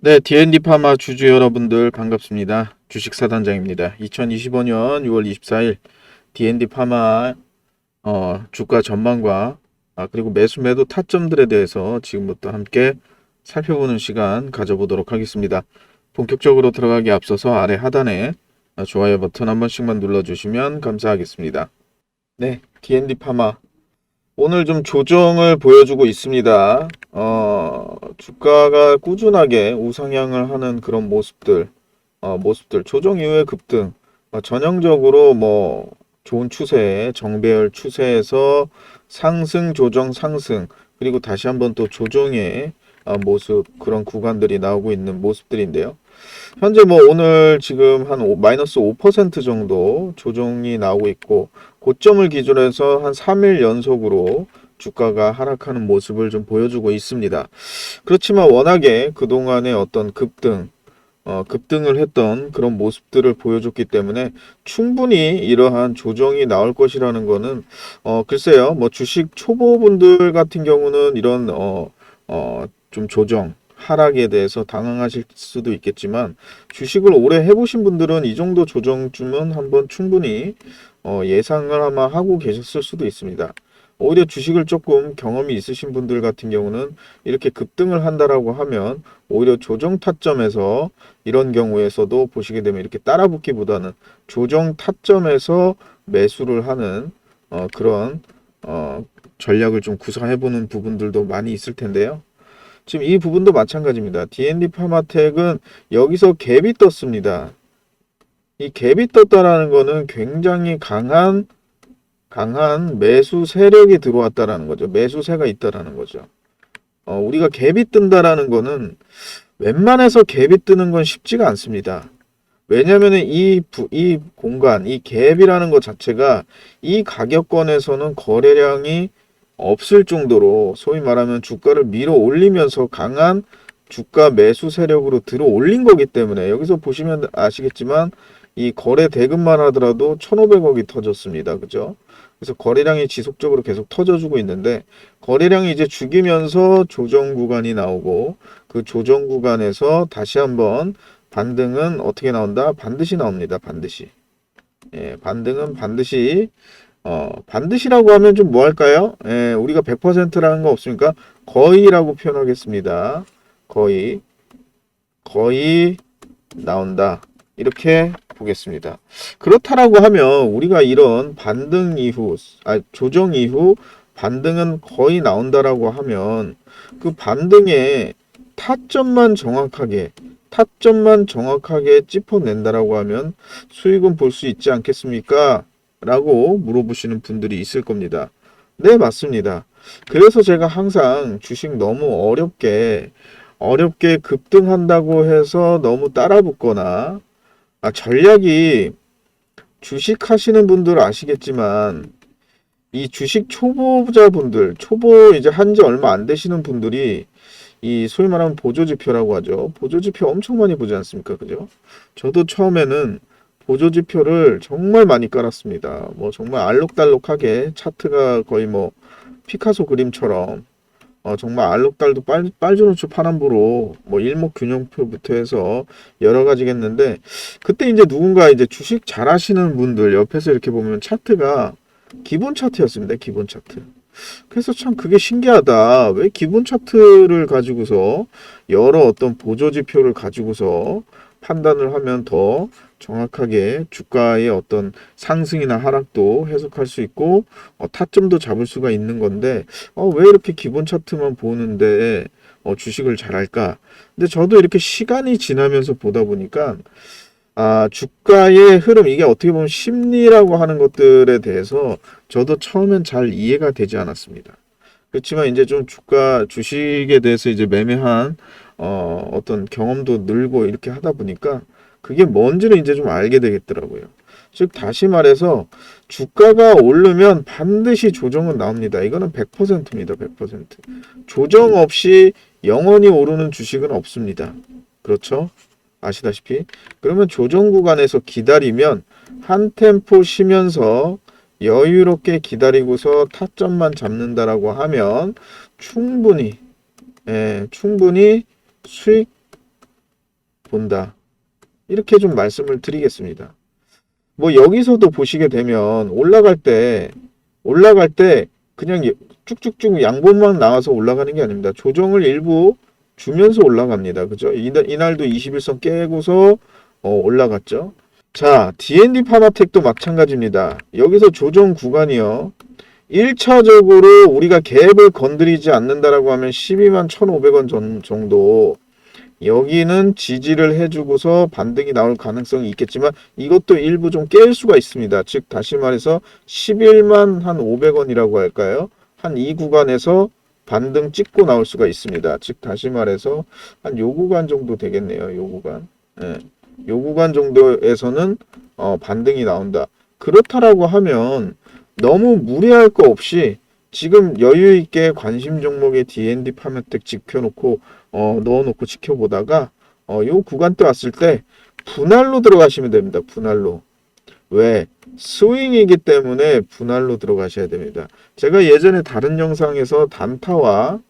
네, D&D 파마 주주 여러분들 반갑습니다. 주식사단장입니다. 2025년 6월 24일 D&D 파마 주가 전망과 그리고 매수 매도 타점들에 대해서 지금부터 함께 살펴보는 시간 가져보도록 하겠습니다. 본격적으로 들어가기 앞서서 아래 하단에 좋아요 버튼 한 번씩만 눌러주시면 감사하겠습니다. 네, D&D 파마 오늘 좀 조정을 보여주고 있습니다. 주가가 꾸준하게 우상향을 하는 그런 모습들, 조정 이후의 급등, 전형적으로 뭐 좋은 추세, 정배열 추세에서 상승, 조정, 상승, 그리고 다시 한번 또 조정의 모습, 그런 구간들이 나오고 있는 모습들인데요. 현재 뭐 오늘 지금 한 마이너스 5% 정도 조정이 나오고 있고, 고점을 기준으로 해서 한 3일 연속으로 주가가 하락하는 모습을 좀 보여주고 있습니다. 그렇지만 워낙에 그동안의 어떤 급등을 했던 그런 모습들을 보여줬기 때문에 충분히 이러한 조정이 나올 것이라는 거는 글쎄요, 뭐 주식 초보분들 같은 경우는 이런 좀 조정 하락에 대해서 당황하실 수도 있겠지만, 주식을 오래 해보신 분들은 이 정도 조정쯤은 한번 충분히 예상을 아마 하고 계셨을 수도 있습니다. 오히려 주식을 조금 경험이 있으신 분들 같은 경우는 이렇게 급등을 한다라고 하면 오히려 조정 타점에서, 이런 경우에서도 보시게 되면 이렇게 따라붙기보다는 조정 타점에서 매수를 하는 그런 전략을 좀 구사해 보는 부분들도 많이 있을 텐데요. 지금 이 부분도 마찬가지입니다. D&D 파마텍은 여기서 갭이 떴습니다. 이 갭이 떴다라는 거는 굉장히 강한 매수 세력이 들어왔다라는 거죠. 매수세가 있다라는 거죠. 우리가 갭이 뜬다라는 거는 웬만해서 갭이 뜨는 건 쉽지가 않습니다. 왜냐하면 이 공간, 이 갭이라는 것 자체가 이 가격권에서는 거래량이 없을 정도로, 소위 말하면 주가를 밀어 올리면서 강한 주가 매수 세력으로 들어 올린 거기 때문에, 여기서 보시면 아시겠지만 이 거래 대금만 하더라도 1,500억이 터졌습니다. 그죠? 그래서 거래량이 지속적으로 계속 터져주고 있는데, 거래량이 이제 죽이면서 조정 구간이 나오고, 그 조정 구간에서 다시 한번 반등은 어떻게 나온다? 반드시 나옵니다. 반드시. 예, 반등은 반드시라고 하면 좀 뭐 할까요? 예, 우리가 100%라는 거 없으니까 거의라고 표현하겠습니다. 거의 나온다. 이렇게 보겠습니다. 그렇다라고 하면 우리가 이런 조정 이후 반등은 거의 나온다라고 하면, 그 반등의 타점만 정확하게 짚어낸다라고 하면 수익은 볼 수 있지 않겠습니까? 라고 물어보시는 분들이 있을 겁니다. 네, 맞습니다. 그래서 제가 항상 주식 너무 어렵게 급등한다고 해서 너무 따라붙거나, 전략이, 주식 하시는 분들 아시겠지만 이 주식 초보자분들, 이제 한지 얼마 안 되시는 분들이 이 소위 말하면 보조지표라고 하죠. 보조지표 엄청 많이 보지 않습니까? 그죠? 저도 처음에는 보조지표를 정말 많이 깔았습니다. 뭐 정말 알록달록하게 차트가 거의 뭐 피카소 그림처럼, 정말 알록달록 빨주노초 파남보로 뭐 일목균형표부터 해서 여러 가지겠는데, 그때 이제 누군가 이제 주식 잘 하시는 분들 옆에서 이렇게 보면 차트가 기본 차트였습니다. 기본 차트. 그래서 참 그게 신기하다. 왜 기본 차트를 가지고서 여러 어떤 보조 지표를 가지고서 판단을 하면 더 정확하게 주가의 어떤 상승이나 하락도 해석할 수 있고, 타점도 잡을 수가 있는 건데, 왜 이렇게 기본 차트만 보는데 주식을 잘할까? 근데 저도 이렇게 시간이 지나면서 보다 보니까, 주가의 흐름, 이게 어떻게 보면 심리라고 하는 것들에 대해서 저도 처음엔 잘 이해가 되지 않았습니다. 그렇지만 이제 좀 주식에 대해서 이제 매매한 어떤 경험도 늘고 이렇게 하다 보니까 그게 뭔지를 이제 좀 알게 되겠더라고요. 즉 다시 말해서 주가가 오르면 반드시 조정은 나옵니다. 이거는 100%입니다. 100%. 조정 없이 영원히 오르는 주식은 없습니다. 그렇죠? 아시다시피. 그러면 조정 구간에서 기다리면 한 템포 쉬면서 여유롭게 기다리고서 타점만 잡는다라고 하면 충분히 수익 본다. 이렇게 좀 말씀을 드리겠습니다. 뭐 여기서도 보시게 되면 올라갈 때 그냥 쭉쭉쭉 양봉만 나와서 올라가는 게 아닙니다. 조정을 일부 주면서 올라갑니다. 그죠? 이날도 21선 깨고서 올라갔죠. 자, D&D 파마텍도 마찬가지입니다. 여기서 조정 구간이요. 1차적으로 우리가 갭을 건드리지 않는다라고 하면 12만 1,500원 정도, 여기는 지지를 해주고서 반등이 나올 가능성이 있겠지만 이것도 일부 좀 깰 수가 있습니다. 즉 다시 말해서 11만 한 500원이라고 할까요? 한 이 구간에서 반등 찍고 나올 수가 있습니다. 즉 다시 말해서 한 요 구간 정도 되겠네요. 요 구간. 예. 요 구간 정도에서는 반등이 나온다. 그렇다라고 하면 너무 무리할 거 없이 지금 여유 있게 관심 종목의 D&D 파메텍 지켜놓고 넣어놓고 지켜보다가 요 구간대 왔을 때 분할로 들어가시면 됩니다. 분할로. 왜? 스윙이기 때문에 분할로 들어가셔야 됩니다. 제가 예전에 다른 영상에서 단타와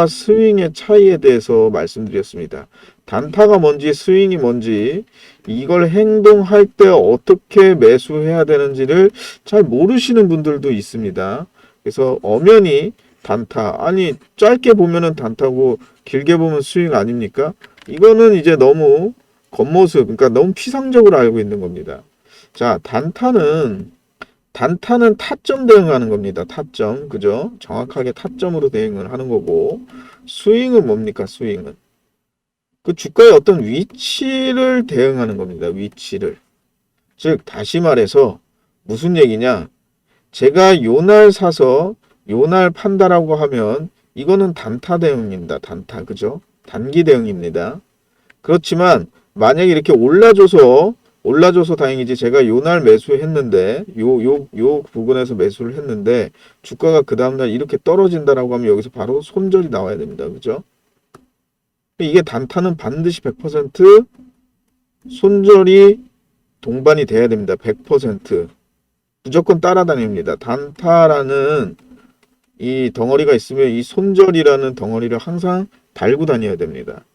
스윙의 차이에 대해서 말씀드렸습니다. 단타가 뭔지 스윙이 뭔지, 이걸 행동할 때 어떻게 매수해야 되는지를 잘 모르시는 분들도 있습니다. 그래서 엄연히 단타, 아니 짧게 보면은 단타고 길게 보면 스윙 아닙니까? 이거는 이제 너무 겉모습, 그러니까 너무 피상적으로 알고 있는 겁니다. 자, 단타는 타점 대응하는 겁니다. 타점, 그죠? 정확하게 타점으로 대응을 하는 거고, 스윙은 뭡니까? 스윙은 그 주가의 어떤 위치를 대응하는 겁니다. 위치를. 즉 다시 말해서 무슨 얘기냐? 제가 요날 사서 요날 판다라고 하면 이거는 단타 대응입니다. 단타, 그죠? 단기 대응입니다. 그렇지만 만약에 이렇게 올라줘서 다행이지, 제가 요날 매수했는데 요 부분에서 매수를 했는데 주가가 그 다음날 이렇게 떨어진다라고 하면 여기서 바로 손절이 나와야 됩니다. 그죠? 이게 단타는 반드시 100% 손절이 동반이 돼야 됩니다. 100% 무조건 따라다닙니다. 단타라는 이 덩어리가 있으면 이 손절이라는 덩어리를 항상 달고 다녀야 됩니다.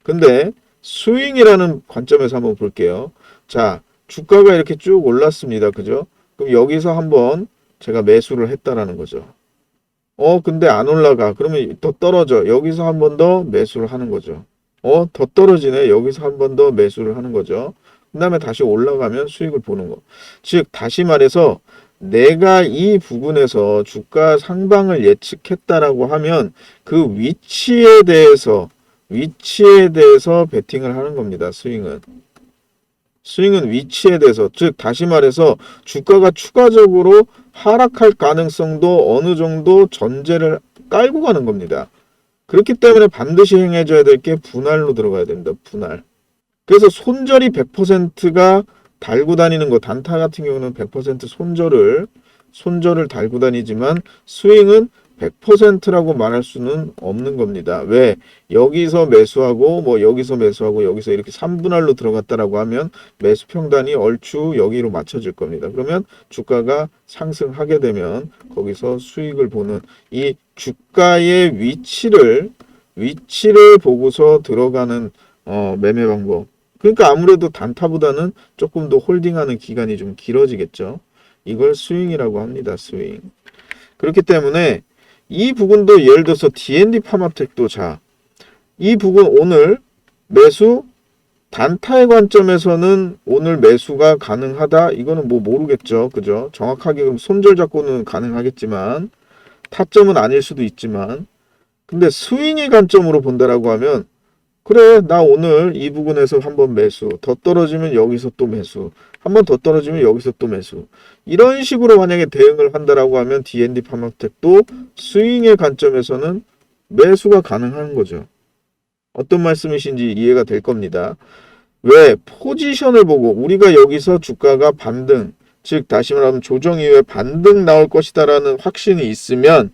근데 스윙이라는 관점에서 한번 볼게요. 자, 주가가 이렇게 쭉 올랐습니다. 그죠? 그럼 여기서 한번 제가 매수를 했다라는 거죠. 근데 안 올라가. 그러면 더 떨어져. 여기서 한 번 더 매수를 하는 거죠. 더 떨어지네. 여기서 한 번 더 매수를 하는 거죠. 그 다음에 다시 올라가면 수익을 보는 거. 즉, 다시 말해서 내가 이 부분에서 주가 상방을 예측했다라고 하면 그 위치에 대해서 베팅을 하는 겁니다. 스윙은 위치에 대해서, 즉 다시 말해서 주가가 추가적으로 하락할 가능성도 어느 정도 전제를 깔고 가는 겁니다. 그렇기 때문에 반드시 행해줘야 될 게 분할로 들어가야 됩니다. 분할. 그래서 손절이 100%가 달고 다니는 거, 단타 같은 경우는 100% 손절을 달고 다니지만 스윙은 100%라고 말할 수는 없는 겁니다. 왜? 여기서 매수하고 여기서 매수하고 여기서 이렇게 3분할로 들어갔다라고 하면 매수 평단이 얼추 여기로 맞춰질 겁니다. 그러면 주가가 상승하게 되면 거기서 수익을 보는, 이 주가의 위치를 보고서 들어가는 매매 방법. 그러니까 아무래도 단타보다는 조금 더 홀딩하는 기간이 좀 길어지겠죠. 이걸 스윙이라고 합니다. 스윙. 그렇기 때문에 이 부분도 예를 들어서 D&D 파마텍도, 자, 이 부분 오늘 매수, 단타의 관점에서는 오늘 매수가 가능하다. 이거는 모르겠죠. 그죠? 정확하게 그럼 손절 잡고는 가능하겠지만 타점은 아닐 수도 있지만, 근데 스윙의 관점으로 본다라고 하면, 그래, 나 오늘 이 부분에서 한번 매수, 더 떨어지면 여기서 또 매수, 한번 더 떨어지면 여기서 또 매수, 이런 식으로 만약에 대응을 한다라고 하면 D&D 파마텍도 스윙의 관점에서는 매수가 가능한 거죠. 어떤 말씀이신지 이해가 될 겁니다. 왜? 포지션을 보고 우리가 여기서 주가가 반등, 즉 다시 말하면 조정 이후에 반등 나올 것이다라는 확신이 있으면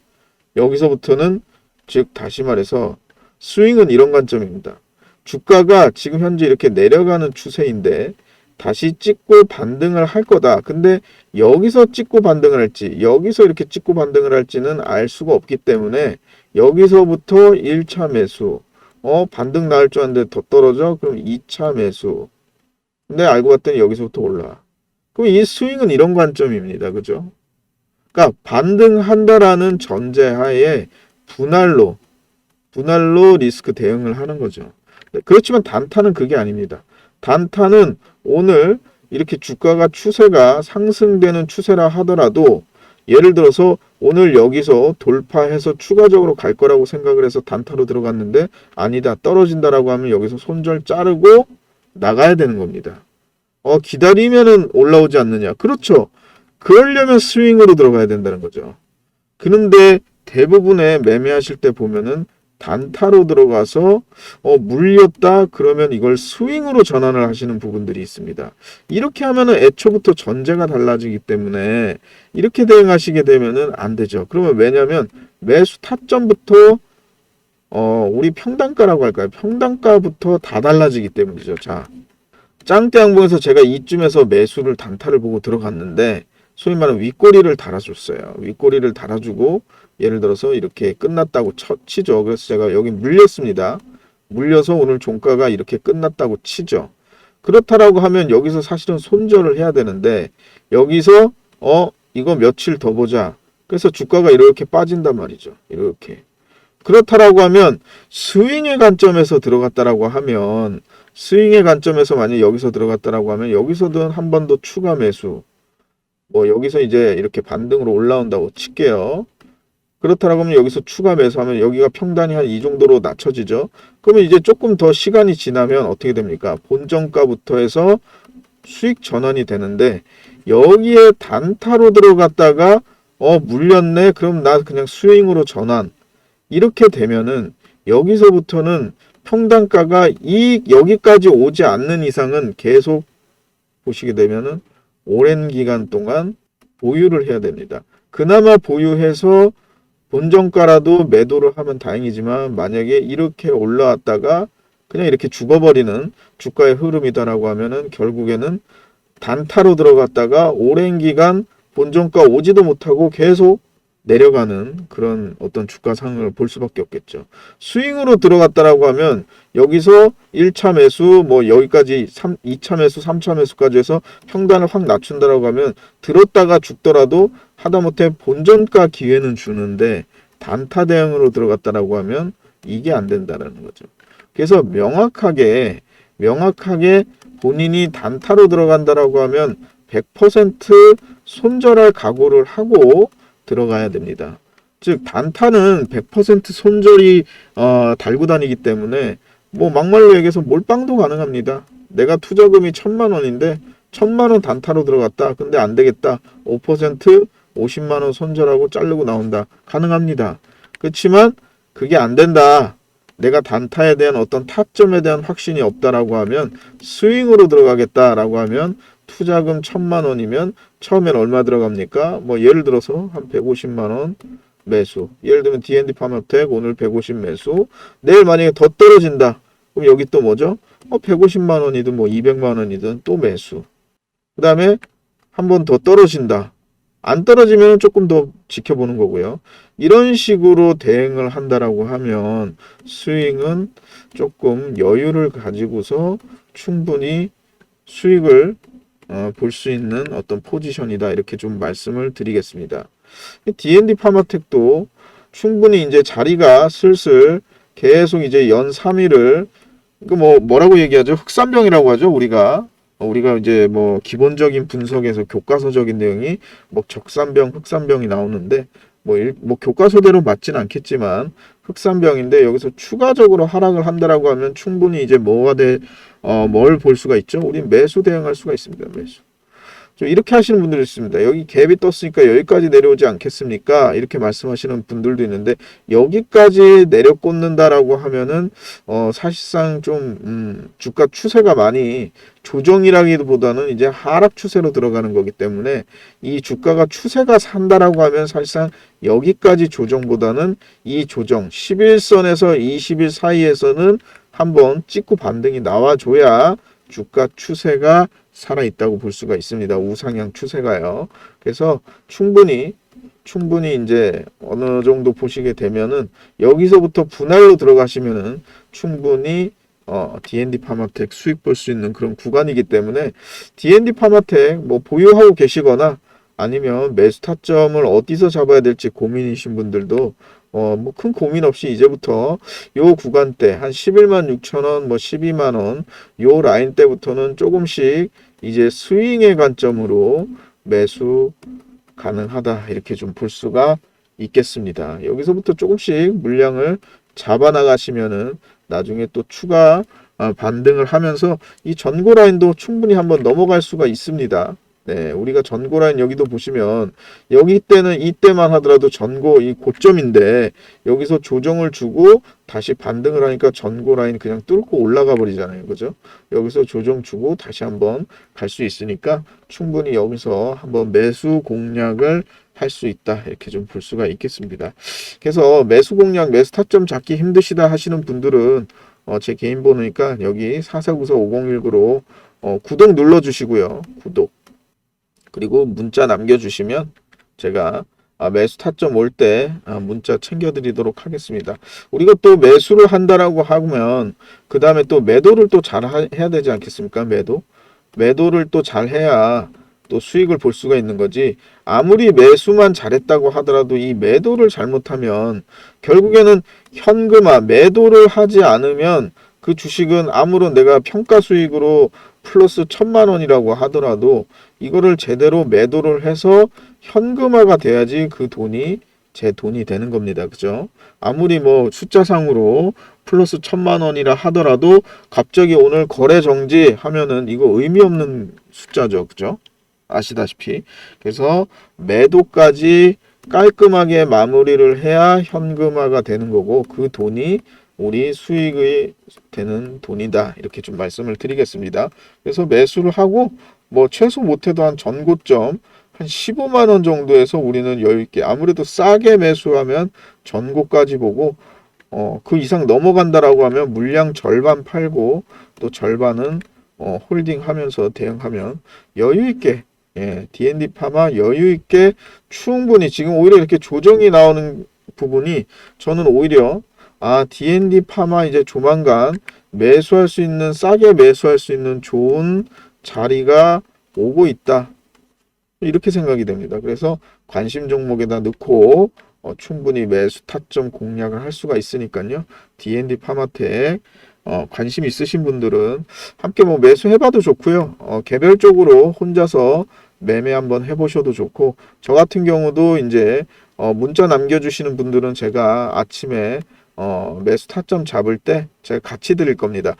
여기서부터는, 즉 다시 말해서 스윙은 이런 관점입니다. 주가가 지금 현재 이렇게 내려가는 추세인데 다시 찍고 반등을 할 거다. 근데 여기서 찍고 반등을 할지, 여기서 이렇게 찍고 반등을 할지는 알 수가 없기 때문에 여기서부터 1차 매수, 반등 나올 줄 알았는데 더 떨어져? 그럼 2차 매수. 근데 알고 봤더니 여기서부터 올라. 그럼 이 스윙은 이런 관점입니다. 그죠? 그러니까 반등한다라는 전제하에 분할로 리스크 대응을 하는 거죠. 그렇지만 단타는 그게 아닙니다. 단타는 오늘 이렇게 주가가 추세가 상승되는 추세라 하더라도 예를 들어서 오늘 여기서 돌파해서 추가적으로 갈 거라고 생각을 해서 단타로 들어갔는데 아니다 떨어진다라고 하면 여기서 손절 자르고 나가야 되는 겁니다. 기다리면은 올라오지 않느냐. 그렇죠. 그러려면 스윙으로 들어가야 된다는 거죠. 그런데 대부분의 매매하실 때 보면은 단타로 들어가서 물렸다 그러면 이걸 스윙으로 전환을 하시는 부분들이 있습니다. 이렇게 하면은 애초부터 전제가 달라지기 때문에 이렇게 대응하시게 되면은 안 되죠. 그러면 왜냐면 매수 타점부터 우리 평단가라고 할까요? 평단가부터 다 달라지기 때문이죠. 자, 짱대 항봉에서 제가 이쯤에서 매수를 단타를 보고 들어갔는데 소위 말하는 윗꼬리를 달아줬어요. 윗꼬리를 달아주고 예를 들어서 이렇게 끝났다고 치죠. 그래서 제가 여기 물렸습니다. 물려서 오늘 종가가 이렇게 끝났다고 치죠. 그렇다라고 하면 여기서 사실은 손절을 해야 되는데 여기서 이거 며칠 더 보자. 그래서 주가가 이렇게 빠진단 말이죠. 이렇게. 그렇다라고 하면 스윙의 관점에서 들어갔다라고 하면 스윙의 관점에서 만약 여기서 들어갔다라고 하면 여기서든 한 번 더 추가 매수 여기서 이제 이렇게 반등으로 올라온다고 칠게요. 그렇다라고 하면 여기서 추가 매수하면 여기가 평단이 한 이 정도로 낮춰지죠. 그러면 이제 조금 더 시간이 지나면 어떻게 됩니까? 본정가부터 해서 수익 전환이 되는데 여기에 단타로 들어갔다가 물렸네. 그럼 나 그냥 스윙으로 전환. 이렇게 되면은 여기서부터는 평단가가 여기까지 오지 않는 이상은 계속 보시게 되면은 오랜 기간 동안 보유를 해야 됩니다. 그나마 보유해서 본정가라도 매도를 하면 다행이지만 만약에 이렇게 올라왔다가 그냥 이렇게 죽어버리는 주가의 흐름이다라고 하면은 결국에는 단타로 들어갔다가 오랜 기간 본정가 오지도 못하고 계속 내려가는 그런 어떤 주가 상황을 볼 수밖에 없겠죠. 스윙으로 들어갔다라고 하면 여기서 1차 매수 여기까지 2차 매수 3차 매수까지 해서 평단을 확 낮춘다라고 하면 들었다가 죽더라도 하다못해 본전가 기회는 주는데 단타 대응으로 들어갔다라고 하면 이게 안 된다라는 거죠. 그래서 명확하게 본인이 단타로 들어간다라고 하면 100% 손절할 각오를 하고 들어가야 됩니다. 즉 단타는 100% 손절이 달고 다니기 때문에 막말로 얘기해서 몰빵도 가능합니다. 내가 투자금이 1,000만 원인데 1,000만 원 단타로 들어갔다. 근데 안 되겠다. 5% 50만 원 손절하고 자르고 나온다. 가능합니다. 그렇지만 그게 안 된다. 내가 단타에 대한 어떤 타점에 대한 확신이 없다라고 하면 스윙으로 들어가겠다라고 하면 투자금 1,000만 원이면 처음엔 얼마 들어갑니까? 예를 들어서 한 150만 원 매수. 예를 들면 D&D 파마텍 오늘 150 매수. 내일 만약에 더 떨어진다. 그럼 여기 또 뭐죠? 150만 원이든 200만 원이든 또 매수. 그 다음에 한 번 더 떨어진다. 안 떨어지면 조금 더 지켜보는 거고요. 이런 식으로 대응을 한다라고 하면 스윙은 조금 여유를 가지고서 충분히 수익을 볼 수 있는 어떤 포지션이다. 이렇게 좀 말씀을 드리겠습니다. D&D 파마텍도 충분히 이제 자리가 슬슬 계속 이제 연 3일을 뭐라고 얘기하죠? 흑산병이라고 하죠. 우리가 이제 기본적인 분석에서 교과서적인 내용이 적산병, 흑산병이 나오는데 교과서대로 맞진 않겠지만 흑산병인데 여기서 추가적으로 하락을 한다라고 하면 충분히 이제 뭘 볼 수가 있죠? 우리 매수 대응할 수가 있습니다. 매수. 좀 이렇게 하시는 분들이 있습니다. 여기 갭이 떴으니까 여기까지 내려오지 않겠습니까? 이렇게 말씀하시는 분들도 있는데 여기까지 내려 꽂는다라고 하면은 사실상 좀 주가 추세가 많이 조정이라기보다는 이제 하락 추세로 들어가는 거기 때문에 이 주가가 추세가 산다라고 하면 사실상 여기까지 조정보다는 이 조정 11선에서 20일 사이에서는 한번 찍고 반등이 나와줘야 주가 추세가 살아있다고 볼 수가 있습니다. 우상향 추세가요. 그래서 충분히 충분히 이제 어느 정도 보시게 되면은 여기서부터 분할로 들어가시면은 충분히 D&D 파마텍 수익 볼 수 있는 그런 구간이기 때문에 D&D 파마텍 뭐 보유하고 계시거나 아니면 매수 타점을 어디서 잡아야 될지 고민이신 분들도 뭐 큰 고민 없이 이제부터 요 구간대 한 11만 6천 원, 뭐 12만 원, 요 라인 때부터는 조금씩 이제 스윙의 관점으로 매수 가능하다 이렇게 좀 볼 수가 있겠습니다. 여기서부터 조금씩 물량을 잡아 나가시면은 나중에 또 추가 반등을 하면서 이 전고 라인도 충분히 한번 넘어갈 수가 있습니다. 네, 우리가 전고 라인 여기도 보시면 여기 때는 이때만 하더라도 전고 이 고점인데 여기서 조정을 주고 다시 반등을 하니까 전고 라인 그냥 뚫고 올라가 버리잖아요. 그죠? 여기서 조정 주고 다시 한번 갈 수 있으니까 충분히 여기서 한번 매수 공략을 할 수 있다. 이렇게 좀 볼 수가 있겠습니다. 그래서 매수 공략, 매수 타점 잡기 힘드시다 하시는 분들은 제 개인 번호니까 여기 4494-5019로 구독 눌러주시고요. 구독. 그리고 문자 남겨주시면 제가 매수 타점 올 때 문자 챙겨드리도록 하겠습니다. 우리가 또 매수를 한다라고 하면 그 다음에 또 매도를 또 잘 해야 되지 않겠습니까? 매도를 또 잘 해야 또 수익을 볼 수가 있는 거지. 아무리 매수만 잘했다고 하더라도 이 매도를 잘못하면 결국에는 현금화 매도를 하지 않으면 그 주식은 아무런 내가 평가 수익으로 플러스 1,000만 원이라고 하더라도 이거를 제대로 매도를 해서 현금화가 돼야지 그 돈이 제 돈이 되는 겁니다. 그죠? 아무리 뭐 숫자상으로 플러스 1,000만 원이라 하더라도 갑자기 오늘 거래 정지 하면은 이거 의미 없는 숫자죠. 그죠? 아시다시피. 그래서 매도까지 깔끔하게 마무리를 해야 현금화가 되는 거고 그 돈이 우리 수익이 되는 돈이다. 이렇게 좀 말씀을 드리겠습니다. 그래서 매수를 하고 뭐 최소 못해도 한 전고점 한 15만 원 정도에서 우리는 여유 있게 아무래도 싸게 매수하면 전고까지 보고 그 이상 넘어간다라고 하면 물량 절반 팔고 또 절반은 홀딩하면서 대응하면 여유 있게 D&D 파마 여유 있게 충분히 지금 오히려 이렇게 조정이 나오는 부분이 저는 오히려 D&D 파마 이제 조만간 매수할 수 있는 싸게 매수할 수 있는 좋은 자리가 오고 있다. 이렇게 생각이 됩니다. 그래서 관심 종목에다 넣고 충분히 매수 타점 공략을 할 수가 있으니까요. D&D 파마텍 관심 있으신 분들은 함께 뭐 매수해봐도 좋고요. 개별적으로 혼자서 매매 한번 해보셔도 좋고 저 같은 경우도 이제 문자 남겨주시는 분들은 제가 아침에 매수 타점 잡을 때 제가 같이 드릴 겁니다.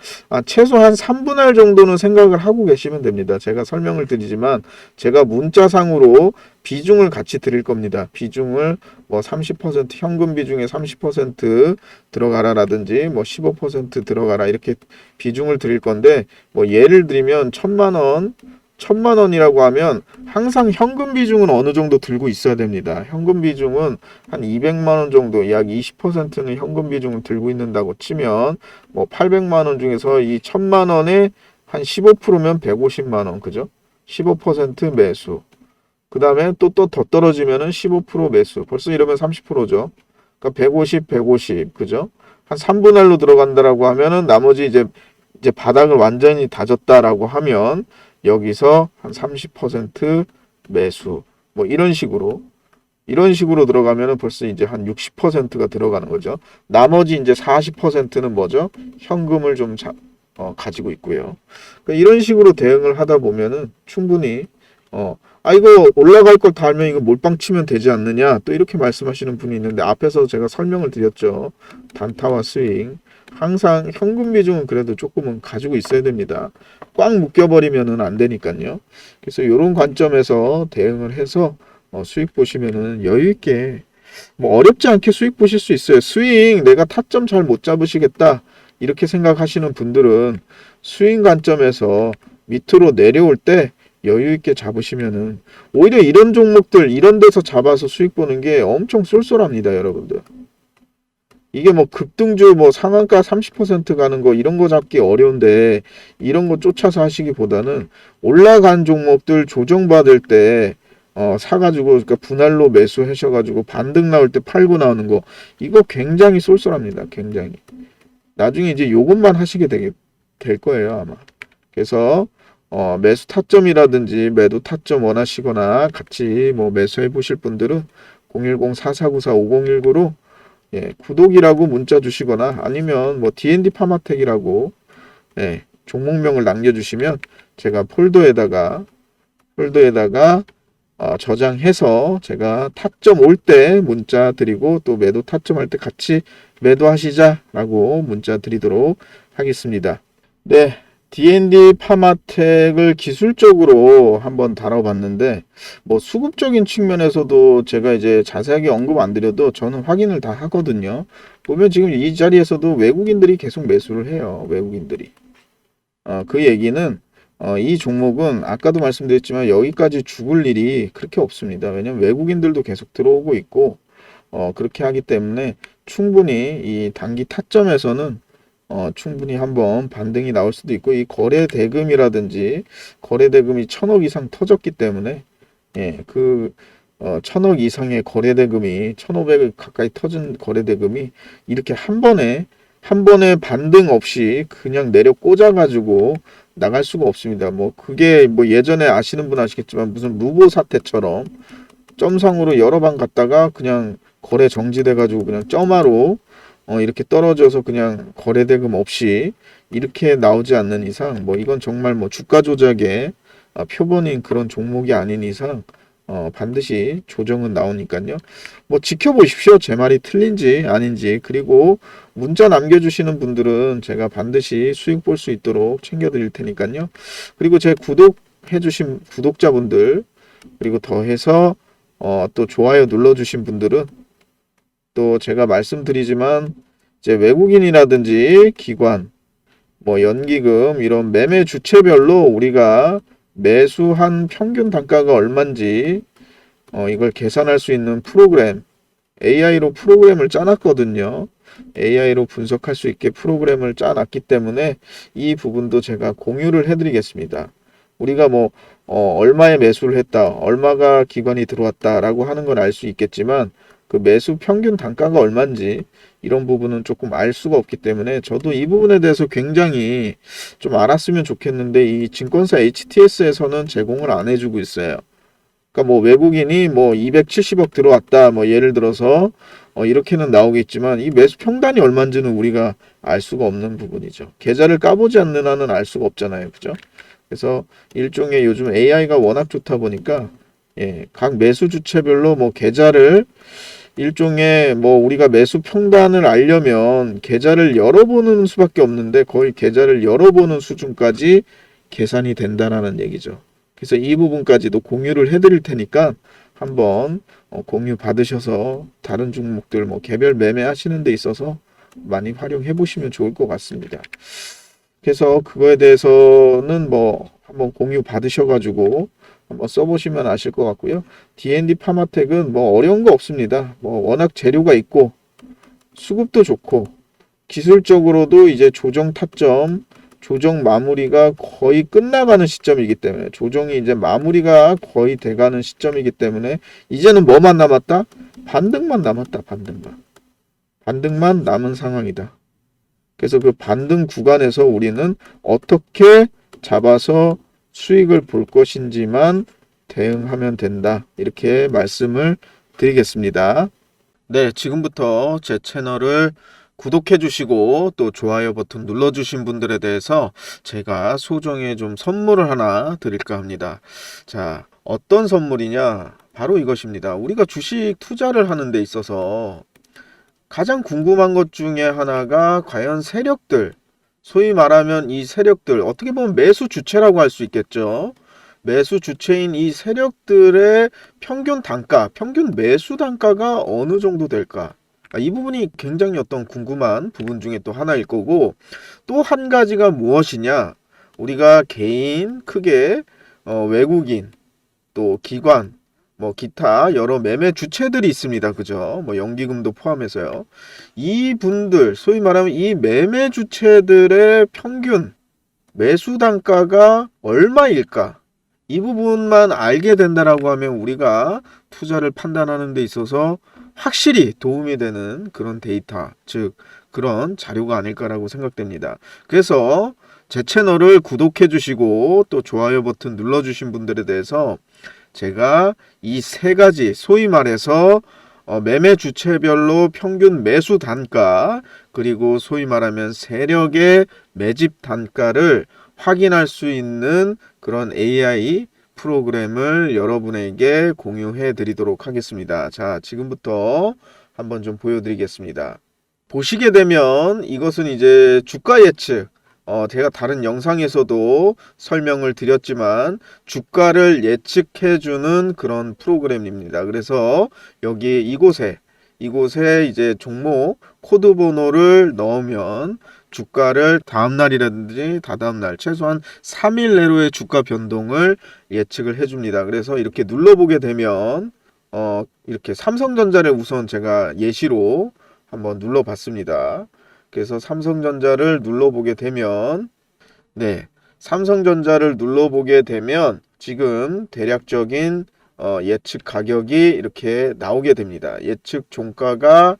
최소한 3분할 정도는 생각을 하고 계시면 됩니다. 제가 설명을 드리지만 제가 문자상으로 비중을 같이 드릴 겁니다. 비중을 뭐 30% 현금 비중에 30% 들어가라라든지 뭐 15% 들어가라 이렇게 비중을 드릴 건데 뭐 예를 들면 1,000만 원이라고 하면 항상 현금 비중은 어느 정도 들고 있어야 됩니다. 현금 비중은 한 200만 원 정도, 약 20%는 현금 비중을 들고 있는다고 치면 뭐 800만 원 중에서 이 1,000만 원에 한 15%면 150만 원, 그죠? 15% 매수. 그 다음에 또 더 떨어지면은 15% 매수. 벌써 이러면 30%죠. 그러니까 150, 150, 그죠? 한 3분할로 들어간다라고 하면은 나머지 이제 바닥을 완전히 다졌다라고 하면 여기서 한 30% 매수 뭐 이런 식으로 들어가면은 벌써 이제 한 60%가 들어가는 거죠. 나머지 이제 40%는 뭐죠? 현금을 좀 가지고 있고요. 그러니까 이런 식으로 대응을 하다 보면은 충분히 이거 올라갈 걸 다 알면 이거 몰빵 치면 되지 않느냐 또 이렇게 말씀하시는 분이 있는데 앞에서 제가 설명을 드렸죠. 단타와 스윙 항상 현금 비중은 그래도 조금은 가지고 있어야 됩니다. 꽉 묶여버리면은 안 되니까요. 그래서 이런 관점에서 대응을 해서 수익 보시면은 여유 있게 뭐 어렵지 않게 수익 보실 수 있어요. 스윙 내가 타점 잘 못 잡으시겠다 이렇게 생각하시는 분들은 스윙 관점에서 밑으로 내려올 때 여유 있게 잡으시면은 오히려 이런 종목들 이런 데서 잡아서 수익 보는 게 엄청 쏠쏠합니다, 여러분들. 이게 뭐 급등주 뭐 상한가 30% 가는 거 이런 거 잡기 어려운데 이런 거 쫓아서 하시기보다는 올라간 종목들 조정받을 때 사가지고, 그러니까 분할로 매수하셔가지고 반등 나올 때 팔고 나오는 거, 이거 굉장히 쏠쏠합니다. 굉장히. 나중에 이제 요것만 하시게 될 거예요, 아마. 그래서, 매수 타점이라든지 매도 타점 원하시거나 같이 뭐 매수해 보실 분들은 010-4494-5019로 예, 구독이라고 문자 주시거나 아니면 뭐 D&D 파마텍이라고 예, 종목명을 남겨주시면 제가 폴더에다가 저장해서 제가 타점 올 때 문자 드리고 또 매도 타점 할 때 같이 매도하시자라고 문자 드리도록 하겠습니다. 네, D&D 파마텍을 기술적으로 한번 다뤄봤는데 뭐 수급적인 측면에서도 제가 이제 자세하게 언급 안 드려도 저는 확인을 다 하거든요. 보면 지금 이 자리에서도 외국인들이 계속 매수를 해요. 외국인들이. 그 얘기는 이 종목은 아까도 말씀드렸지만 여기까지 죽을 일이 그렇게 없습니다. 왜냐면 외국인들도 계속 들어오고 있고 그렇게 하기 때문에 충분히 이 단기 타점에서는 충분히 한번 반등이 나올 수도 있고 이 거래 대금이라든지 거래 대금이 1,000억 이상 터졌기 때문에 예, 1,000억 이상의 거래 대금이 1,500억 가까이 터진 거래 대금이 이렇게 한 번에 반등 없이 그냥 내려 꽂아가지고 나갈 수가 없습니다. 뭐 그게 뭐 예전에 아시는 분 아시겠지만 무슨 루보 사태처럼 점상으로 여러 번 갔다가 그냥 거래 정지돼가지고 그냥 점화로 이렇게 떨어져서 그냥 거래 대금 없이 이렇게 나오지 않는 이상 뭐 이건 정말 뭐 주가 조작의 표본인 그런 종목이 아닌 이상 반드시 조정은 나오니까요. 뭐 지켜보십시오. 제 말이 틀린지 아닌지. 그리고 문자 남겨주시는 분들은 제가 반드시 수익 볼 수 있도록 챙겨드릴 테니까요. 그리고 제 구독해주신 구독자분들 그리고 더해서 또 좋아요 눌러주신 분들은 또 제가 말씀드리지만 이제 외국인이라든지 기관 뭐 연기금 이런 매매 주체별로 우리가 매수한 평균 단가가 얼마인지 이걸 계산할 수 있는 프로그램 AI로 프로그램을 짜놨거든요. AI로 분석할 수 있게 프로그램을 짜놨기 때문에 이 부분도 제가 공유를 해드리겠습니다. 우리가 뭐 얼마에 매수를 했다, 얼마가 기관이 들어왔다라고 하는 건 알 수 있겠지만 그 매수 평균 단가가 얼마인지 이런 부분은 조금 알 수가 없기 때문에 저도 이 부분에 대해서 굉장히 좀 알았으면 좋겠는데 이 증권사 HTS에서는 제공을 안 해주고 있어요. 그러니까 뭐 외국인이 뭐 270억 들어왔다 뭐 예를 들어서 이렇게는 나오겠지만 이 매수 평단이 얼마인지는 우리가 알 수가 없는 부분이죠. 계좌를 까보지 않는 한은 알 수가 없잖아요. 그죠? 그래서 일종의 요즘 AI가 워낙 좋다 보니까 예, 각 매수 주체별로 뭐 계좌를 일종의 뭐 우리가 매수 평단을 알려면 계좌를 열어보는 수밖에 없는데 거의 계좌를 열어보는 수준까지 계산이 된다라는 얘기죠. 그래서 이 부분까지도 공유를 해드릴 테니까 한번 공유 받으셔서 다른 종목들 뭐 개별 매매 하시는 데 있어서 많이 활용해 보시면 좋을 것 같습니다. 그래서 그거에 대해서는 뭐 한번 공유 받으셔가지고 한번 써보시면 아실 것 같고요. D&D 파마텍은 뭐 어려운 거 없습니다. 뭐 워낙 재료가 있고 수급도 좋고 기술적으로도 이제 조정 타점, 조정 마무리가 거의 끝나가는 시점이기 때문에 조정이 이제 마무리가 거의 돼가는 시점이기 때문에 이제는 뭐만 남았다? 반등만 남았다. 반등만 남은 상황이다. 그래서 그 반등 구간에서 우리는 어떻게 잡아서 수익을 볼 것인지만 대응하면 된다. 이렇게 말씀을 드리겠습니다. 네, 지금부터 제 채널을 구독해 주시고 또 좋아요 버튼 눌러 주신 분들에 대해서 제가 소정의 좀 선물을 하나 드릴까 합니다. 자, 어떤 선물이냐? 바로 이것입니다. 우리가 주식 투자를 하는 데 있어서 가장 궁금한 것 중에 하나가 과연 세력들, 소위 말하면 이 세력들, 어떻게 보면 매수 주체라고 할 수 있겠죠. 매수 주체인 이 세력들의 평균 단가, 평균 매수 단가가 어느 정도 될까? 이 부분이 굉장히 어떤 궁금한 부분 중에 또 하나일 거고, 또 한 가지가 무엇이냐? 우리가 개인, 크게 외국인, 또 기관, 뭐 기타 여러 매매 주체들이 있습니다. 그죠? 뭐 연기금도 포함해서요. 이 분들, 소위 말하면 이 매매 주체들의 평균 매수 단가가 얼마일까? 이 부분만 알게 된다라고 하면 우리가 투자를 판단하는 데 있어서 확실히 도움이 되는 그런 데이터, 즉 그런 자료가 아닐까라고 생각됩니다. 그래서 제 채널을 구독해 주시고 또 좋아요 버튼 눌러 주신 분들에 대해서 제가 이 세 가지, 소위 말해서 매매 주체별로 평균 매수 단가, 그리고 소위 말하면 세력의 매집 단가를 확인할 수 있는 그런 AI 프로그램을 여러분에게 공유해 드리도록 하겠습니다. 자, 지금부터 한번 좀 보여드리겠습니다. 보시게 되면 이것은 이제 주가 예측, 제가 다른 영상에서도 설명을 드렸지만 주가를 예측해주는 그런 프로그램입니다. 그래서 여기 이곳에 이제 종목 코드 번호를 넣으면 주가를 다음날이라든지 다다음날 최소한 3일 내로의 주가 변동을 예측을 해줍니다. 그래서 이렇게 눌러보게 되면 이렇게 삼성전자를 우선 제가 예시로 한번 눌러봤습니다. 그래서 삼성전자를 눌러보게 되면 삼성전자를 눌러보게 되면 지금 대략적인 예측 가격이 이렇게 나오게 됩니다. 예측 종가가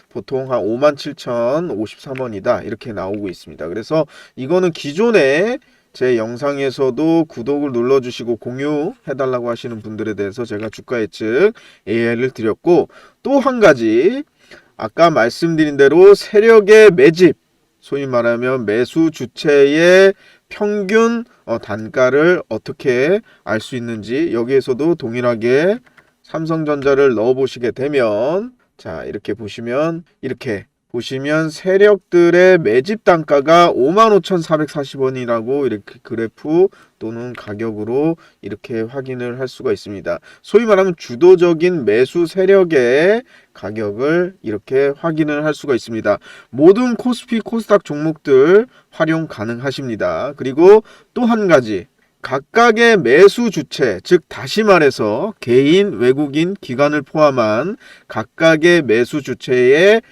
보통 한 57,053원이다 이렇게 나오고 있습니다. 그래서 이거는 기존에 제 영상에서도 구독을 눌러주시고 공유해달라고 하시는 분들에 대해서 제가 주가 예측 AI를 드렸고, 또 한 가지 아까 말씀드린 대로 세력의 매집, 소위 말하면 매수 주체의 평균 단가를 어떻게 알 수 있는지 여기에서도 동일하게 삼성전자를 넣어 보시게 되면, 자 이렇게 보시면 세력들의 매집 단가가 55,440원이라고 이렇게 그래프 또는 가격으로 이렇게 확인을 할 수가 있습니다. 소위 말하면 주도적인 매수 세력의 가격을 이렇게 확인을 할 수가 있습니다. 모든 코스피 코스닥 종목들 활용 가능하십니다. 그리고 또 한 가지, 각각의 매수 주체, 즉 다시 말해서 개인, 외국인, 기관을 포함한 각각의 매수 주체의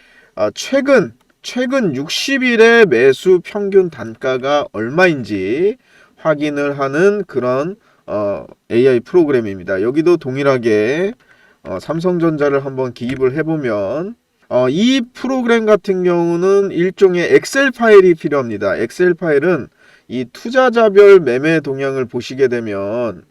최근 60일의 매수 평균 단가가 얼마인지 확인을 하는 그런 AI 프로그램입니다. 여기도 동일하게 삼성전자를 한번 기입을 해보면 이 프로그램 같은 경우는 일종의 엑셀 파일이 필요합니다. 엑셀 파일은 이 투자자별 매매 동향을 보시게 되면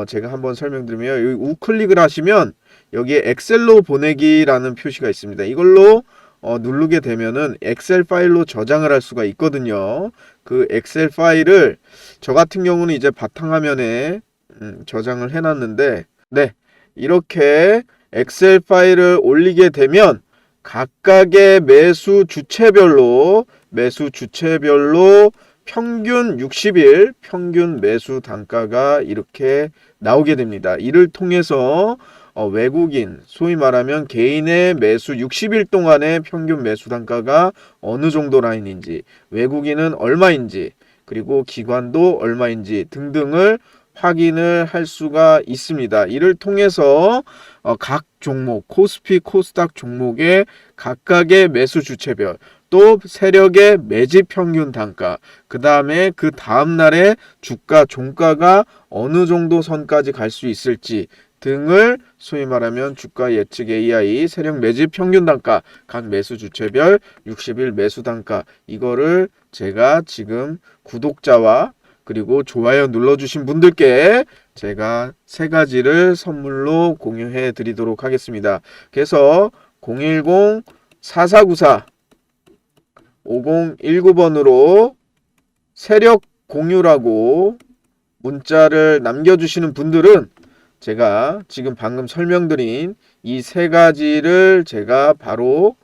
제가 한번 설명드리면 여기 우클릭을 하시면 여기에 엑셀로 보내기라는 표시가 있습니다. 이걸로 누르게 되면은 엑셀 파일로 저장을 할 수가 있거든요. 그 엑셀 파일을 저 같은 경우는 이제 바탕화면에 저장을 해놨는데, 이렇게 엑셀 파일을 올리게 되면 각각의 매수 주체별로 평균 60일 평균 매수 단가가 이렇게 나오게 됩니다. 이를 통해서 외국인, 소위 말하면 개인의 매수 60일 동안의 평균 매수 단가가 어느 정도 라인인지, 외국인은 얼마인지, 그리고 기관도 얼마인지 등등을 확인을 할 수가 있습니다. 이를 통해서 각 종목, 코스피, 코스닥 종목의 각각의 매수 주체별, 또 세력의 매집 평균 단가, 그 다음에 그 다음날의 주가, 종가가 어느 정도 선까지 갈 수 있을지 등을 소위 말하면 주가 예측 AI, 세력 매집 평균 단가, 각 매수 주체별 60일 매수 단가, 이거를 제가 지금 구독자와 그리고 좋아요 눌러주신 분들께 제가 세 가지를 선물로 공유해 드리도록 하겠습니다. 그래서 010-4494-5019번으로 세력 공유라고 문자를 남겨주시는 분들은 제가 지금 방금 설명드린 이 세 가지를 제가 바로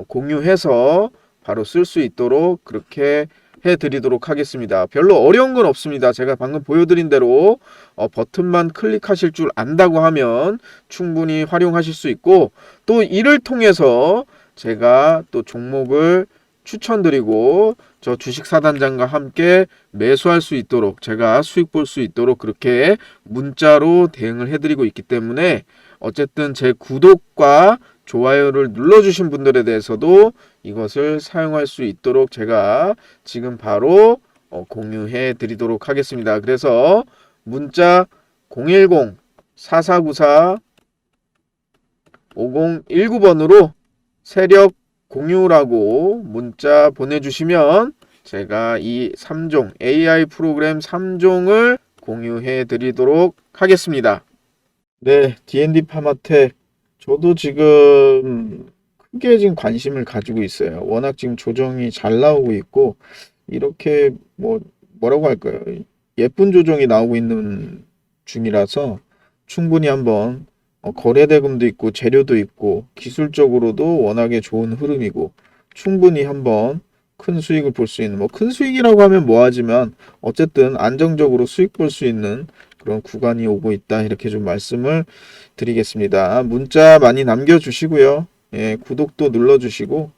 공유해서 바로 쓸 수 있도록 그렇게 해드리도록 하겠습니다. 별로 어려운 건 없습니다. 제가 방금 보여드린 대로 버튼만 클릭하실 줄 안다고 하면 충분히 활용하실 수 있고, 또 이를 통해서 제가 또 종목을 추천드리고 저 주식사단장과 함께 매수할 수 있도록, 제가 수익 볼 수 있도록 그렇게 문자로 대응을 해드리고 있기 때문에 어쨌든 제 구독과 좋아요를 눌러주신 분들에 대해서도 이것을 사용할 수 있도록 제가 지금 바로 공유해 드리도록 하겠습니다. 그래서 010-4494-5019번으로 세력 공유라고 문자를 남겨주시면 제가 바로 세력 매집 평균 단가, 각 매수 주체별 또 세력의 매집 평균 단가, 각 매수 주체별 60일 평균 매수 단가, 이거를 제가 지금 구독자와 그리고 좋아요 눌러주신 분들에 대해서도 이것을 사용할 수 있도록 제가 지금 바로 공유해 드리도록 하겠습니다. 그래서 문자 010-4494-5019번으로 세력 공유라고 문자 보내주시면 제가 이 3종 AI 프로그램 3종을 공유해 드리도록 하겠습니다. 네, D&D 파마텍 저도 지금 크게 지금 관심을 가지고 있어요. 워낙 지금 조정이 잘 나오고 있고 이렇게 뭐라고 할까요? 예쁜 조정이 나오고 있는 중이라서 충분히 한번 거래 대금도 있고 재료도 있고 기술적으로도 워낙에 좋은 흐름이고 충분히 한번 큰 수익을 볼 수 있는 큰 수익이라고 하면 뭐하지만 어쨌든 안정적으로 수익 볼 수 있는 그런 구간이 오고 있다 이렇게 좀 말씀을 드리겠습니다. 문자 많이 남겨주시고요. 예, 구독도 눌러주시고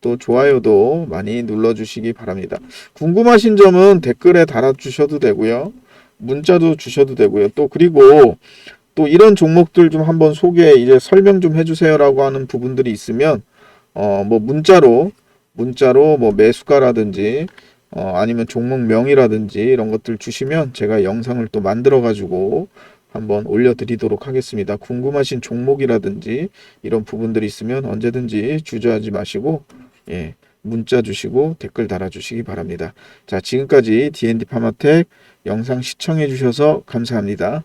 또 좋아요도 많이 눌러주시기 바랍니다. 궁금하신 점은 댓글에 달아주셔도 되고요. 문자도 주셔도 되고요. 또 그리고 또 이런 종목들 좀 한번 이제 설명 좀 해주세요라고 하는 부분들이 있으면 문자로 매수가라든지 아니면 종목명이라든지 이런 것들 주시면 제가 영상을 또 만들어 가지고 한번 올려드리도록 하겠습니다. 궁금하신 종목이라든지 이런 부분들이 있으면 언제든지 주저하지 마시고 예, 문자 주시고 댓글 달아주시기 바랍니다. 자, 지금까지 D&D 파마텍 영상 시청해 주셔서 감사합니다.